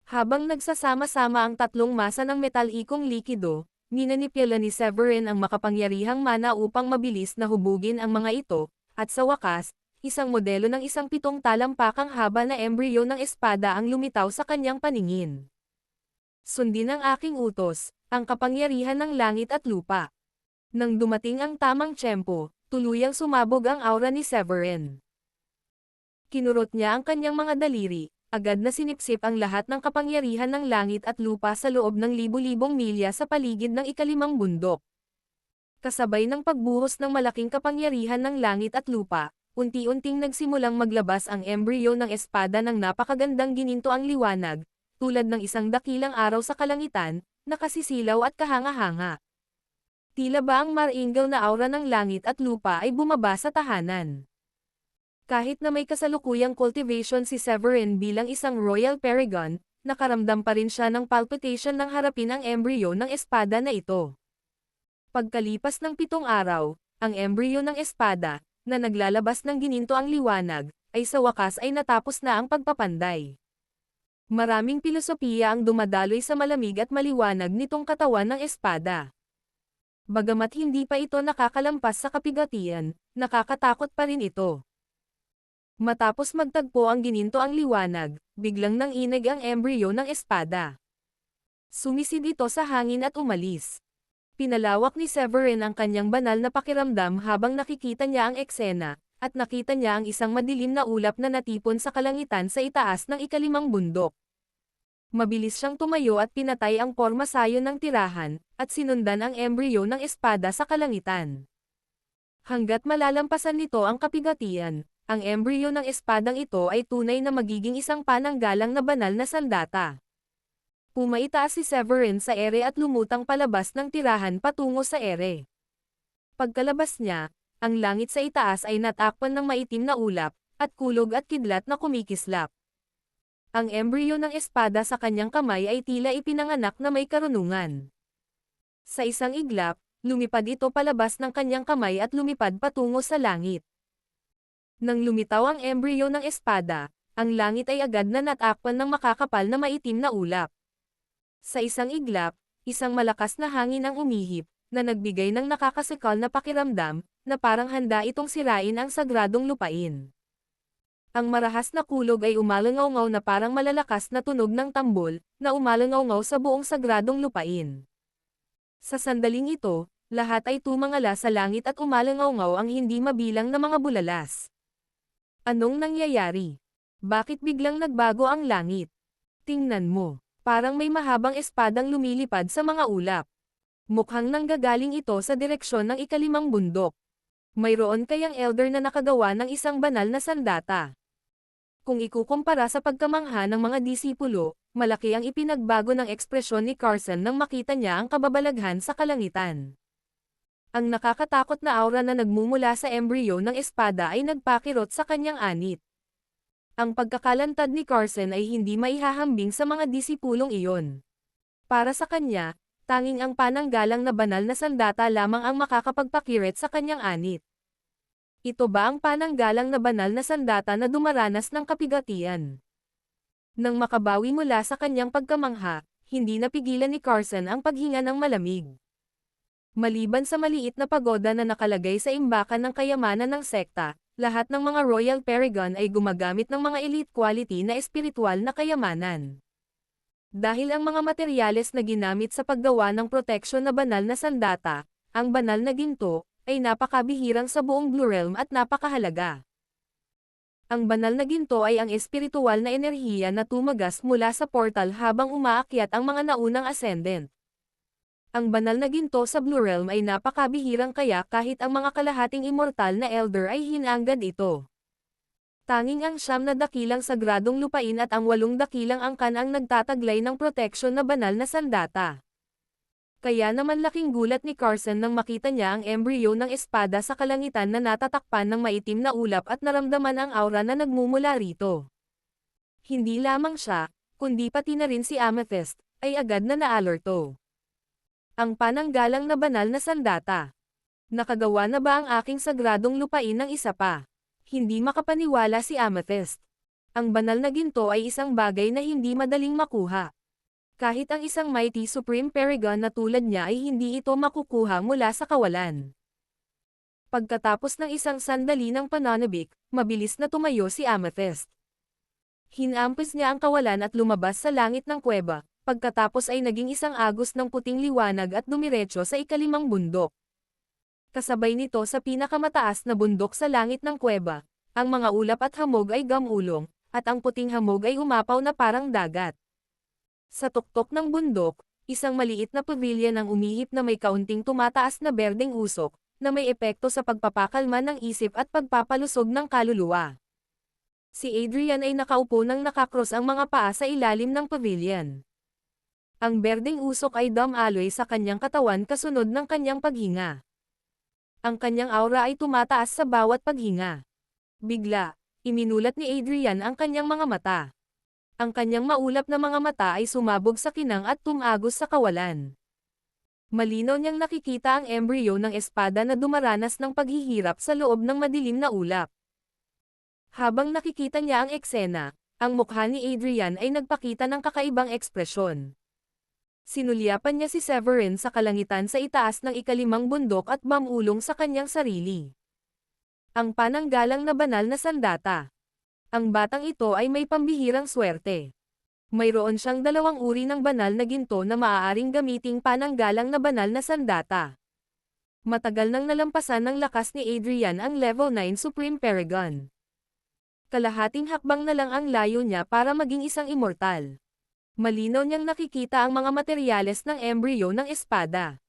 Habang nagsasama-sama ang 3 masa ng metalikong likido, minanipula ni Severin ang makapangyarihang mana upang mabilis na hubugin ang mga ito, at sa wakas, isang modelo ng isang 7 talampakang haba na embryo ng espada ang lumitaw sa kanyang paningin. Sundin ang aking utos, ang kapangyarihan ng langit at lupa. Nang dumating ang tamang tiyempo, tuluyang sumabog ang aura ni Severin. Kinurot niya ang kanyang mga daliri, agad na sinipsip ang lahat ng kapangyarihan ng langit at lupa sa loob ng libu-libong milya sa paligid ng ika-5 bundok. Kasabay ng pagbuhos ng malaking kapangyarihan ng langit at lupa, unti-unting nagsimulang maglabas ang embryo ng espada ng napakagandang gininto ang liwanag, tulad ng isang dakilang araw sa kalangitan, nakasisilaw at kahanga-hanga. Tila ba ang maringal na aura ng langit at lupa ay bumaba sa tahanan. Kahit na may kasalukuyang cultivation si Severin bilang isang Royal Paragon, nakaramdam pa rin siya ng palpitation nang harapin ang embryo ng espada na ito. Pagkalipas ng 7 araw, ang embryo ng espada, na naglalabas ng gininto ang liwanag, ay sa wakas ay natapos na ang pagpapanday. Maraming pilosopiya ang dumadaloy sa malamig at maliwanag nitong katawan ng espada. Bagamat hindi pa ito nakakalampas sa kapigatian, nakakatakot pa rin ito. Matapos magtagpo ang gininto ang liwanag, biglang nanginig ang embryo ng espada. Sumisid ito sa hangin at umalis. Pinalawak ni Severin ang kanyang banal na pakiramdam habang nakikita niya ang eksena, at nakita niya ang isang madilim na ulap na natipon sa kalangitan sa itaas ng ika-5 bundok. Mabilis siyang tumayo at pinatay ang pormasayon ng tirahan, at sinundan ang embryo ng espada sa kalangitan. Hanggat malalampasan nito ang kapigatian, ang embryo ng espadang ito ay tunay na magiging isang pananggalang na banal na sandata. Pumaitaas si Severin sa ere at lumutang palabas ng tirahan patungo sa ere. Pagkalabas niya, ang langit sa itaas ay natakpan ng maitim na ulap, at kulog at kidlat na kumikislap. Ang embryo ng espada sa kanyang kamay ay tila ipinanganak na may karunungan. Sa isang iglap, lumipad ito palabas ng kanyang kamay at lumipad patungo sa langit. Nang lumitaw ang embryo ng espada, ang langit ay agad na natakpan ng makakapal na maitim na ulap. Sa isang iglap, isang malakas na hangin ang umihip, na nagbigay ng nakakasikal na pakiramdam, na parang handa itong sirain ang sagradong lupain. Ang marahas na kulog ay umalangaw-ngaw na parang malalakas na tunog ng tambol, na umalangaw-ngaw sa buong sagradong lupain. Sa sandaling ito, lahat ay tumangala sa langit at umalangaw-ngaw ang hindi mabilang na mga bulalas. Anong nangyayari? Bakit biglang nagbago ang langit? Tingnan mo, parang may mahabang espadang lumilipad sa mga ulap. Mukhang nanggagaling ito sa direksyon ng ikalimang bundok. Mayroon kayang elder na nakagawa ng isang banal na sandata. Kung ikukumpara sa pagkamangha ng mga disipulo, malaki ang ipinagbago ng ekspresyon ni Carson nang makita niya ang kababalaghan sa kalangitan. Ang nakakatakot na aura na nagmumula sa embryo ng espada ay nagpakirot sa kanyang anit. Ang pagkakalantad ni Carson ay hindi maihahambing sa mga disipulong iyon. Para sa kanya, tanging ang pananggalang na banal na sandata lamang ang makakapagpakiret sa kanyang anit. Ito ba ang pananggalang na banal na sandata na dumaranas ng kapigatian? Nang makabawi mula sa kanyang pagkamangha, hindi napigilan ni Carson ang paghinga ng malamig. Maliban sa maliit na pagoda na nakalagay sa imbakan ng kayamanan ng sekta, lahat ng mga Royal Paragon ay gumagamit ng mga elite quality na espiritual na kayamanan. Dahil ang mga materyales na ginamit sa paggawa ng proteksyon na banal na sandata, ang banal na ginto, ay napakabihirang sa buong Blue Realm at napakahalaga. Ang banal na ginto ay ang espiritual na enerhiya na tumagas mula sa portal habang umaakyat ang mga naunang ascendant. Ang banal na ginto sa Blue Realm ay napakabihirang kaya kahit ang mga kalahating immortal na elder ay hinanggad ito. Tanging ang 9 na dakilang sagradong lupain at ang 8 dakilang angkan ang nagtataglay ng proteksyon na banal na sandata. Kaya naman laking gulat ni Carson nang makita niya ang embryo ng espada sa kalangitan na natatakpan ng maitim na ulap at naramdaman ang aura na nagmumula rito. Hindi lamang siya, kundi pati na rin si Amethyst, ay agad na naalerto. Ang pananggalang na banal na sandata. Nakagawa na ba ang aking sagradong lupain ng isa pa? Hindi makapaniwala si Amethyst. Ang banal na ginto ay isang bagay na hindi madaling makuha. Kahit ang isang mighty supreme paragon na tulad niya ay hindi ito makukuha mula sa kawalan. Pagkatapos ng isang sandali ng pananabik, mabilis na tumayo si Amethyst. Hinampis niya ang kawalan at lumabas sa langit ng kuweba, pagkatapos ay naging isang agos ng puting liwanag at dumiretso sa ikalimang bundok. Kasabay nito sa pinakamataas na bundok sa langit ng kuweba, ang mga ulap at hamog ay gamulong, at ang puting hamog ay umapaw na parang dagat. Sa tuktok ng bundok, isang maliit na pavilion ang umihip na may kaunting tumataas na berdeng usok, na may epekto sa pagpapakalma ng isip at pagpapalusog ng kaluluwa. Si Adrian ay nakaupo nang nakakros ang mga paa sa ilalim ng pavilion. Ang berdeng usok ay dumaloy sa kanyang katawan kasunod ng kanyang paghinga. Ang kanyang aura ay tumataas sa bawat paghinga. Bigla, iminulat ni Adrian ang kanyang mga mata. Ang kanyang maulap na mga mata ay sumabog sa kinang at tumagos sa kawalan. Malinaw niyang nakikita ang embryo ng espada na dumaranas ng paghihirap sa loob ng madilim na ulap. Habang nakikita niya ang eksena, ang mukha ni Adrian ay nagpakita ng kakaibang ekspresyon. Sinulyapan niya si Severin sa kalangitan sa itaas ng ikalimang bundok at mamulong sa kanyang sarili. Ang pananggalang na banal na sandata. Ang batang ito ay may pambihirang swerte. Mayroon siyang 2 uri ng banal na ginto na maaaring gamiting pananggalang na banal na sandata. Matagal nang nalampasan ng lakas ni Adrian ang level 9 Supreme Paragon. Kalahating hakbang na lang ang layo niya para maging isang immortal. Malinaw niyang nakikita ang mga materyales ng embryo ng espada.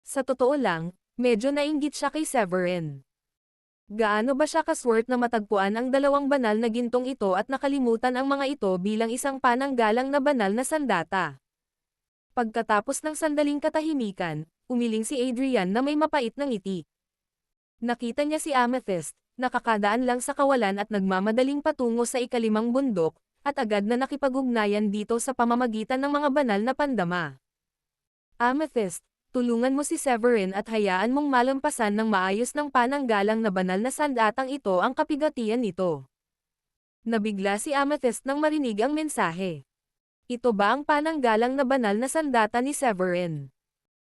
Sa totoo lang, medyo nainggit siya kay Severin. Gaano ba siya kaswert na matagpuan ang 2 banal na gintong ito at nakalimutan ang mga ito bilang isang pananggalang na banal na sandata? Pagkatapos ng sandaling katahimikan, umiling si Adrian na may mapait na ngiti. Nakita niya si Amethyst, nakakadaan lang sa kawalan at nagmamadaling patungo sa ikalimang bundok, at agad na nakipag-ugnayan dito sa pamamagitan ng mga banal na pandama. Amethyst, tulungan mo si Severin at hayaan mong malampasan ng maayos ng pananggalang na banal na sandatang ito ang kapigatian nito. Nabigla si Amethyst nang marinig ang mensahe. Ito ba ang pananggalang na banal na sandata ni Severin?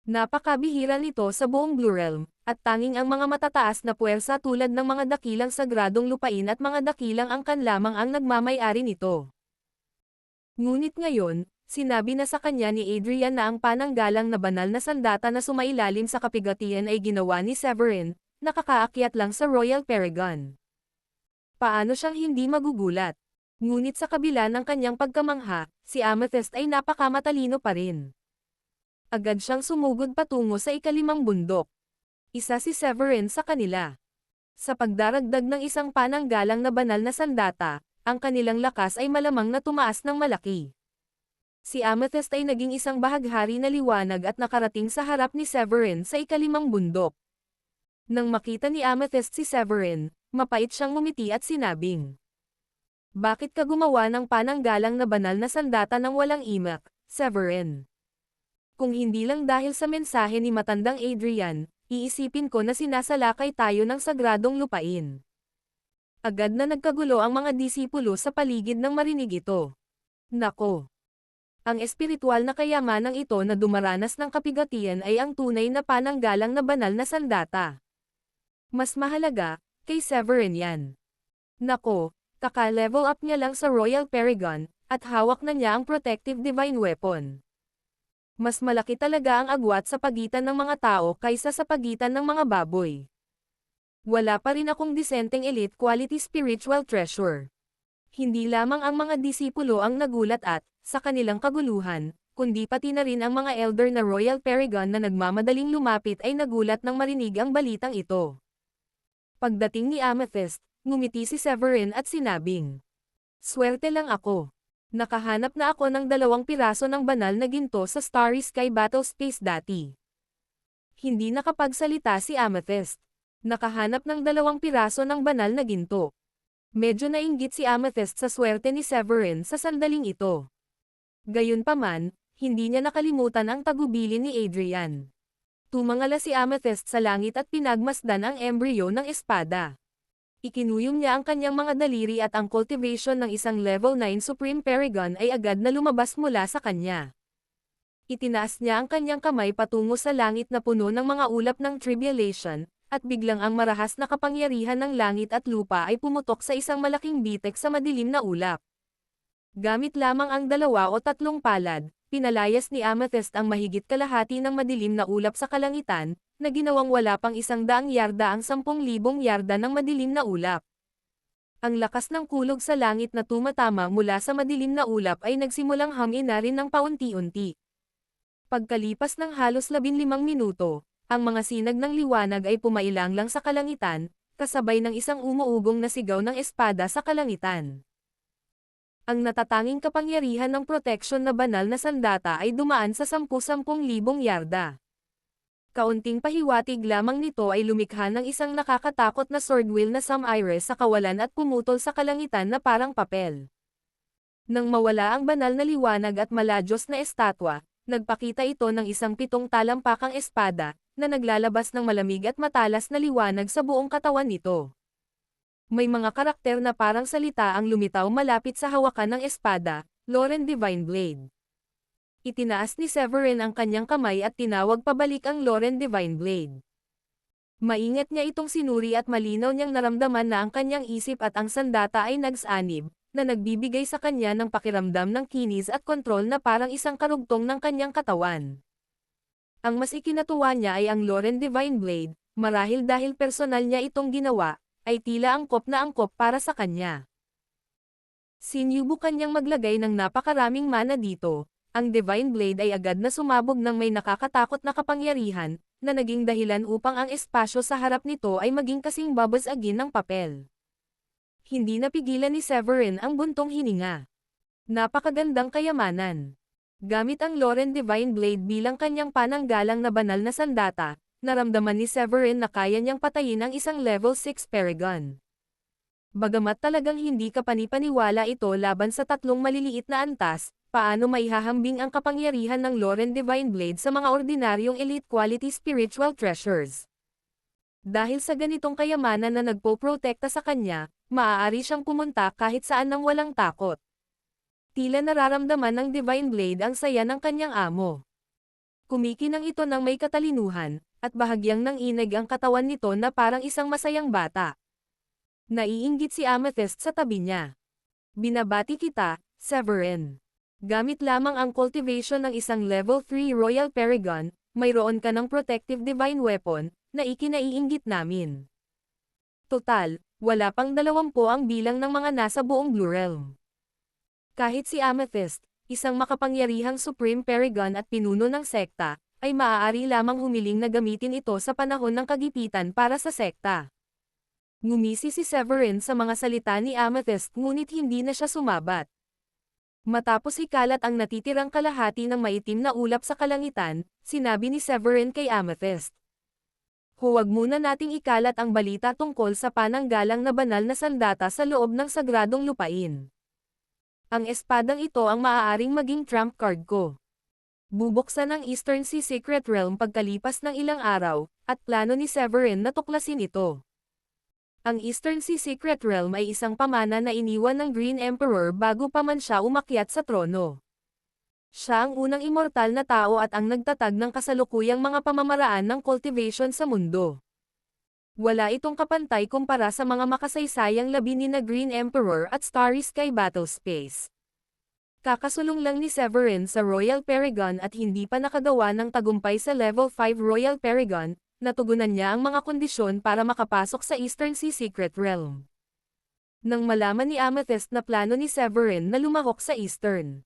Napakabihira nito sa buong Blue Realm, at tanging ang mga matataas na puwersa tulad ng mga dakilang sagradong lupain at mga dakilang angkan lamang ang nagmamay-ari nito. Ngunit ngayon, sinabi na sa kanya ni Adrian na ang pananggalang na banal na sandata na sumailalim sa kapigatian ay ginawa ni Severin, nakakaakyat lang sa Royal Paragon. Paano siyang hindi magugulat? Ngunit sa kabila ng kanyang pagkamangha, si Amethyst ay napakamatalino pa rin. Agad siyang sumugod patungo sa ikalimang bundok. Isa si Severin sa kanila. Sa pagdaragdag ng isang pananggalang na banal na sandata, ang kanilang lakas ay malamang na tumaas ng malaki. Si Amethyst ay naging isang bahaghari na liwanag at nakarating sa harap ni Severin sa ikalimang bundok. Nang makita ni Amethyst si Severin, mapait siyang ngumiti at sinabing, "Bakit ka gumawa ng pananggalang na banal na sandata ng walang imak, Severin? Kung hindi lang dahil sa mensahe ni matandang Adrian, iisipin ko na sinasalakay tayo ng sagradong lupain." Agad na nagkagulo ang mga disipulo sa paligid nang marinig ito. Nako! Ang espiritual na kayamanang ito na dumaranas ng kapigatian ay ang tunay na pananggalang na banal na sandata. Mas mahalaga, kay Severin yan. Nako, kaka-level up niya lang sa Royal Paragon, at hawak na niya ang protective divine weapon. Mas malaki talaga ang agwat sa pagitan ng mga tao kaysa sa pagitan ng mga baboy. Wala pa rin akong disenteng elite quality spiritual treasure. Hindi lamang ang mga disipulo ang nagulat at, sa kanilang kaguluhan, kundi pati na rin ang mga elder na Royal Paragon na nagmamadaling lumapit ay nagulat nang marinig ang balitang ito. Pagdating ni Amethyst, ngumiti si Severin at sinabing, "Swerte lang ako. Nakahanap na ako ng 2 piraso ng banal na ginto sa Starry Sky Battle Space dati." Hindi nakapagsalita si Amethyst. Nakahanap ng 2 piraso ng banal na ginto. Medyo nainggit si Amethyst sa swerte ni Severin sa sandaling ito. Gayunpaman, hindi niya nakalimutan ang tagubilin ni Adrian. Tumangala si Amethyst sa langit at pinagmasdan ang embryo ng espada. Ikinuyom niya ang kanyang mga daliri at ang cultivation ng isang level 9 Supreme Paragon ay agad na lumabas mula sa kanya. Itinaas niya ang kanyang kamay patungo sa langit na puno ng mga ulap ng tribulation, at biglang ang marahas na kapangyarihan ng langit at lupa ay pumutok sa isang malaking bitek sa madilim na ulap. Gamit lamang ang 2 o 3 palad, pinalayas ni Amethyst ang mahigit kalahati ng madilim na ulap sa kalangitan, na ginawang wala pang 100 yarda ang 10,000 yarda ng madilim na ulap. Ang lakas ng kulog sa langit na tumatama mula sa madilim na ulap ay nagsimulang hamina rin ng paunti-unti. Pagkalipas ng halos 15 minuto, ang mga sinag ng liwanag ay pumailang lang sa kalangitan, kasabay ng isang umuugong na sigaw ng espada sa kalangitan. Ang natatanging kapangyarihan ng proteksyon na banal na sandata ay dumaan sa 10,000 yarda. Kaunting pahiwatig lamang nito ay lumikha ng isang nakakatakot na swordwheel na Sam-Iris sa kawalan at pumutol sa kalangitan na parang papel. Nang mawala ang banal na liwanag at maladyos na estatwa, nagpakita ito ng isang 7 talampakang espada, na naglalabas ng malamig at matalas na liwanag sa buong katawan nito. May mga karakter na parang salita ang lumitaw malapit sa hawakan ng espada, Loren Divine Blade. Itinaas ni Severin ang kanyang kamay at tinawag pabalik ang Loren Divine Blade. Maingat niya itong sinuri at malinaw niyang naramdaman na ang kanyang isip at ang sandata ay nagsanib, na nagbibigay sa kanya ng pakiramdam ng kinis at kontrol na parang isang karugtong ng kanyang katawan. Ang mas ikinatuwa niya ay ang Loren Divine Blade, marahil dahil personal niya itong ginawa, ay tila angkop na angkop para sa kanya. Sinubukan niyang maglagay ng napakaraming mana dito, ang Divine Blade ay agad na sumabog ng may nakakatakot na kapangyarihan, na naging dahilan upang ang espasyo sa harap nito ay maging kasing babasagin ng papel. Hindi napigilan ni Severin ang buntong hininga. Napakagandang kayamanan. Gamit ang Loren Divine Blade bilang kanyang pananggalang na banal na sandata, naramdaman ni Severin na kaya niyang patayin ang isang level 6 Paragon. Bagamat talagang hindi kapanipaniwala ito laban sa 3 maliliit na antas, paano maihahambing ang kapangyarihan ng Loren Divine Blade sa mga ordinaryong elite quality spiritual treasures? Dahil sa ganitong kayamanan na nagpoprotekta sa kanya, maaari siyang pumunta kahit saan nang walang takot. Tila nararamdaman ng Divine Blade ang saya ng kanyang amo. Kumikinang ito ng may katalinuhan, at bahagyang nanginig ang katawan nito na parang isang masayang bata. Naiinggit si Amethyst sa tabi niya. Binabati kita, Severin. Gamit lamang ang cultivation ng isang level 3 Royal Paragon, mayroon ka ng protective divine weapon, na ikinaiinggit namin. Total, wala pang 20 ang bilang ng mga nasa buong Blue Realm. Kahit si Amethyst, isang makapangyarihang Supreme Paragon at pinuno ng sekta, ay maaari lamang humiling na gamitin ito sa panahon ng kagipitan para sa sekta. Ngumisi si Severin sa mga salita ni Amethyst ngunit hindi na siya sumabat. Matapos ikalat ang natitirang kalahati ng maitim na ulap sa kalangitan, sinabi ni Severin kay Amethyst. Huwag muna nating ikalat ang balita tungkol sa pananggalang na banal na sandata sa loob ng sagradong lupain. Ang espadang ito ang maaaring maging trump card ko. Bubuksan ang Eastern Sea Secret Realm pagkalipas ng ilang araw, at plano ni Severin na tuklasin ito. Ang Eastern Sea Secret Realm ay isang pamana na iniwan ng Green Emperor bago pa man siya umakyat sa trono. Siya ang unang immortal na tao at ang nagtatag ng kasalukuyang mga pamamaraan ng cultivation sa mundo. Wala itong kapantay kumpara sa mga makasaysayang labi ni na Green Emperor at Starry Sky Battle Space. Kakasulong lang ni Severin sa Royal Paragon at hindi pa nakagawa ng tagumpay sa Level 5 Royal Paragon, natugunan niya ang mga kondisyon para makapasok sa Eastern Sea Secret Realm. Nang malaman ni Amethyst na plano ni Severin na lumahok sa Eastern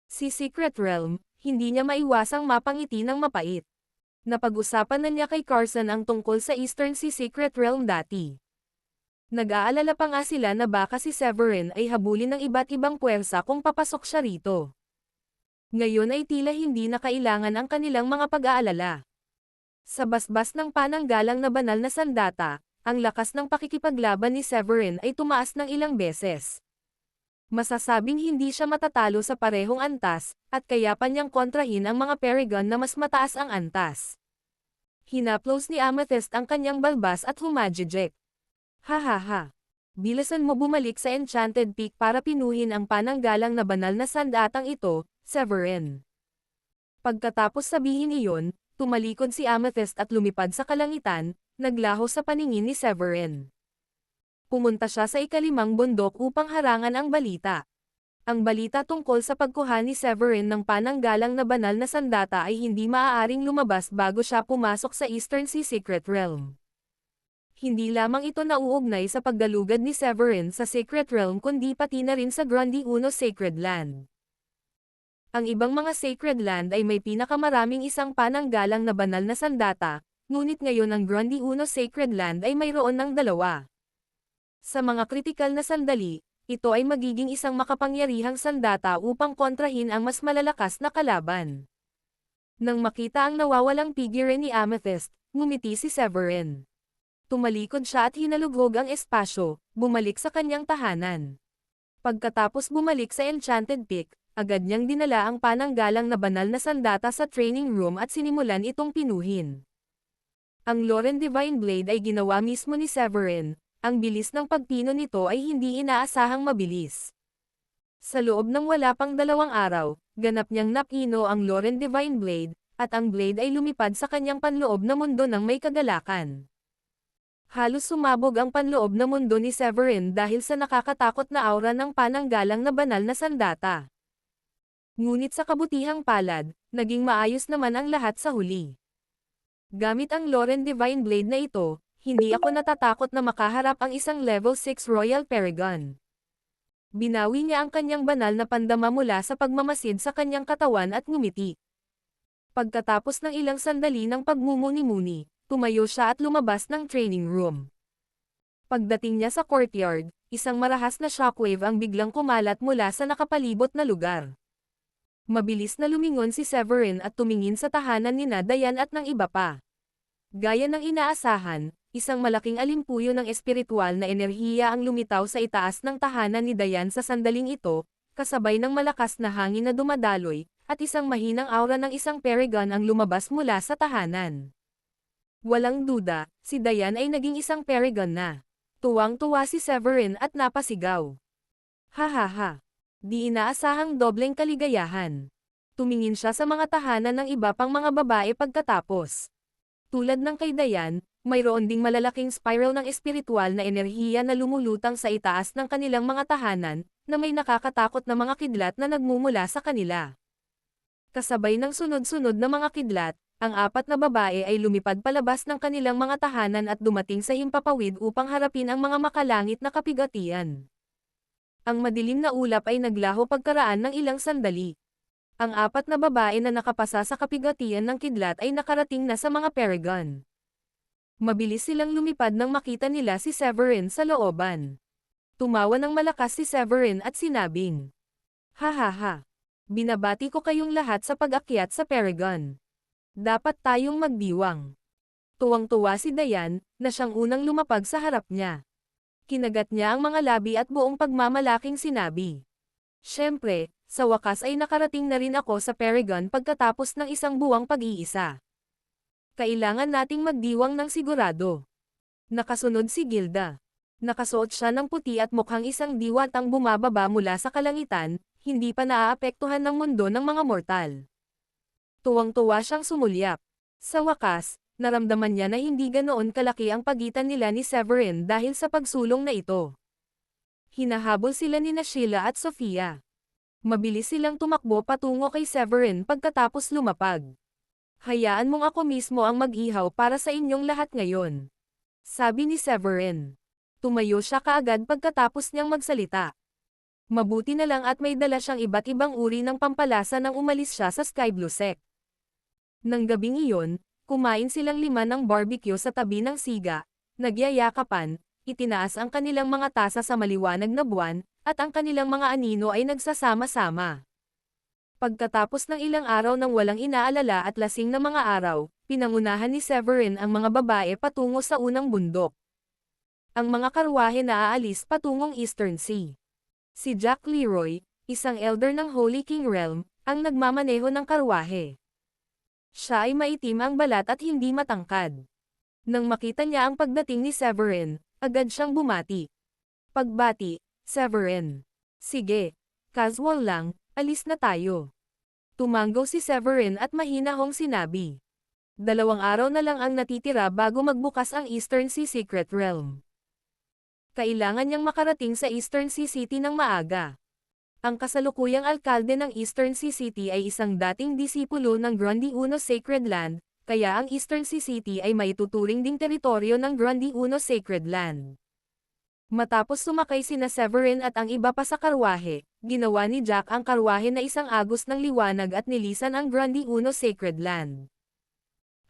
Sea Secret Realm, hindi niya maiwasang mapangiti ng mapait. Napag-usapan na niya kay Carson ang tungkol sa Eastern Sea Secret Realm dati. Nag-aalala pa nga sila na baka si Severin ay habulin ng iba't ibang puwersa kung papasok siya rito. Ngayon ay tila hindi na kailangan ang kanilang mga pag-aalala. Sa basbas ng pananggalang na banal na sandata, ang lakas ng pakikipaglaban ni Severin ay tumaas ng ilang beses. Masasabing hindi siya matatalo sa parehong antas, at kaya pa niyang kontrahin ang mga Paragon na mas mataas ang antas. Hinaplos ni Amethyst ang kanyang balbas at humajijek. Hahaha. Bilisan mo bumalik sa Enchanted Peak para pinuhin ang pananggalang na banal na sandatang ito, Severin. Pagkatapos sabihin iyon, tumalikod si Amethyst at lumipad sa kalangitan, naglaho sa paningin ni Severin. Pumunta siya sa ikalimang bundok upang harangan ang balita. Ang balita tungkol sa pagkuha ni Severin ng pananggalang na banal na sandata ay hindi maaaring lumabas bago siya pumasok sa Eastern Sea Secret Realm. Hindi lamang ito nauugnay sa paggalugad ni Severin sa Secret Realm kundi pati na rin sa Grundy Uno Sacred Land. Ang ibang mga Sacred Land ay may pinakamaraming isang pananggalang na banal na sandata, ngunit ngayon ang Grundy Uno Sacred Land ay mayroon ng 2. Sa mga kritikal na sandali, ito ay magiging isang makapangyarihang sandata upang kontrahin ang mas malalakas na kalaban. Nang makita ang nawawalang figure ni Amethyst, ngumiti si Severin. Tumalikod siya at hinalughog ang espasyo, bumalik sa kanyang tahanan. Pagkatapos bumalik sa Enchanted Peak, agad niyang dinala ang pananggalang na banal na sandata sa training room at sinimulan itong pinuhin. Ang Loren Divine Blade ay ginawa mismo ni Severin. Ang bilis ng pagpino nito ay hindi inaasahang mabilis. Sa loob ng wala pang 2 araw, ganap niyang napino ang Loren Divine Blade, at ang blade ay lumipad sa kanyang panloob na mundo ng may kagalakan. Halos sumabog ang panloob na mundo ni Severin dahil sa nakakatakot na aura ng pananggalang na banal na sandata. Ngunit sa kabutihang palad, naging maayos naman ang lahat sa huli. Gamit ang Loren Divine Blade na ito, hindi ako natatakot na makaharap ang isang level 6 Royal Paragon. Binawi niya ang kanyang banal na pandama mula sa pagmamasid sa kanyang katawan at ngumiti. Pagkatapos ng ilang sandali ng pagmumuni-muni, tumayo siya at lumabas ng training room. Pagdating niya sa courtyard, isang marahas na shockwave ang biglang kumalat mula sa nakapalibot na lugar. Mabilis na lumingon si Severin at tumingin sa tahanan ni Dayan at ng iba pa. Gaya ng inaasahan, isang malaking alimpuyo ng espiritual na enerhiya ang lumitaw sa itaas ng tahanan ni Dayan sa sandaling ito, kasabay ng malakas na hangin na dumadaloy, at isang mahinang aura ng isang Paragon ang lumabas mula sa tahanan. Walang duda, si Dayan ay naging isang Paragon na. Tuwang-tuwa si Severin at napasigaw. Hahaha. Di inaasahang dobleng kaligayahan. Tumingin siya sa mga tahanan ng iba pang mga babae pagkatapos. Tulad ng kay Dayan, mayroon ding malalaking spiral ng espiritual na enerhiya na lumulutang sa itaas ng kanilang mga tahanan, na may nakakatakot na mga kidlat na nagmumula sa kanila. Kasabay ng sunod-sunod na mga kidlat, ang 4 na babae ay lumipad palabas ng kanilang mga tahanan at dumating sa himpapawid upang harapin ang mga makalangit na kapigatian. Ang madilim na ulap ay naglaho pagkaraan ng ilang sandali. Ang 4 na babae na nakapasa sa kapigatian ng kidlat ay nakarating na sa mga Paragon. Mabilis silang lumipad nang makita nila si Severin sa looban. Tumawa ng malakas si Severin at sinabing, "Ha. Binabati ko kayong lahat sa pag-akyat sa Paragon. Dapat tayong magdiwang." Tuwang-tuwa si Dayan, na siyang unang lumapag sa harap niya. Kinagat niya ang mga labi at buong pagmamalaking sinabi, "Siyempre, sa wakas ay nakarating na rin ako sa Paragon pagkatapos ng isang buwang pag-iisa. Kailangan nating magdiwang ng sigurado." Nakasunod si Gilda. Nakasuot siya ng puti at mukhang isang diwatang bumababa mula sa kalangitan, hindi pa naaapektuhan ng mundo ng mga mortal. Tuwang-tuwa siyang sumulyap. Sa wakas, naramdaman niya na hindi ganoon kalaki ang pagitan nila ni Severin dahil sa pagsulong na ito. Hinahabol sila ni Sheila at Sofia. Mabilis silang tumakbo patungo kay Severin pagkatapos lumapag. "Hayaan mong ako mismo ang mag-ihaw para sa inyong lahat ngayon," sabi ni Severin. Tumayo siya kaagad pagkatapos niyang magsalita. Mabuti na lang at may dala siyang iba't ibang uri ng pampalasa nang umalis siya sa Sky Blue Sect. Nang gabing iyon, kumain silang 5 ng barbecue sa tabi ng siga, nagyayakapan, itinaas ang kanilang mga tasa sa maliwanag na buwan, at ang kanilang mga anino ay nagsasama-sama. Pagkatapos ng ilang araw ng walang inaalala at lasing na mga araw, pinangunahan ni Severin ang mga babae patungo sa unang bundok. Ang mga karwahe na aalis patungong Eastern Sea. Si Jack Leroy, isang elder ng Holy King Realm, ang nagmamaneho ng karwahe. Siya ay maitim ang balat at hindi matangkad. Nang makita niya ang pagdating ni Severin, agad siyang bumati. Pagbati, "Severin. Sige, casual lang, alis na tayo." Tumanggo si Severin at mahinahong sinabi, 2 araw na lang ang natitira bago magbukas ang Eastern Sea Secret Realm. Kailangan niyang makarating sa Eastern Sea City ng maaga. Ang kasalukuyang alkalde ng Eastern Sea City ay isang dating disipulo ng Grundy Uno Sacred Land, kaya ang Eastern Sea City ay maituturing ding teritoryo ng Grundy Uno Sacred Land. Matapos sumakay sina Severin at ang iba pa sa karwahe, ginawa ni Jack ang karwahe na isang agos ng liwanag at nilisan ang Grundy Uno Sacred Land.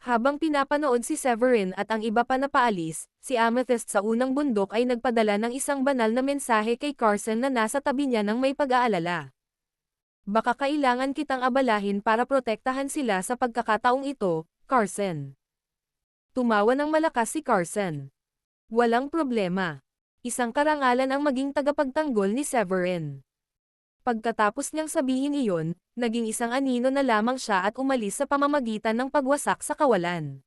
Habang pinapanood si Severin at ang iba pa na paalis, si Amethyst sa unang bundok ay nagpadala ng isang banal na mensahe kay Carson na nasa tabi niya ng may pag-aalala. "Baka kailangan kitang abalahin para protektahan sila sa pagkakataong ito, Carson." Tumawa ng malakas si Carson. "Walang problema. Isang karangalan ang maging tagapagtanggol ni Severin." Pagkatapos niyang sabihin iyon, naging isang anino na lamang siya at umalis sa pamamagitan ng pagwasak sa kawalan.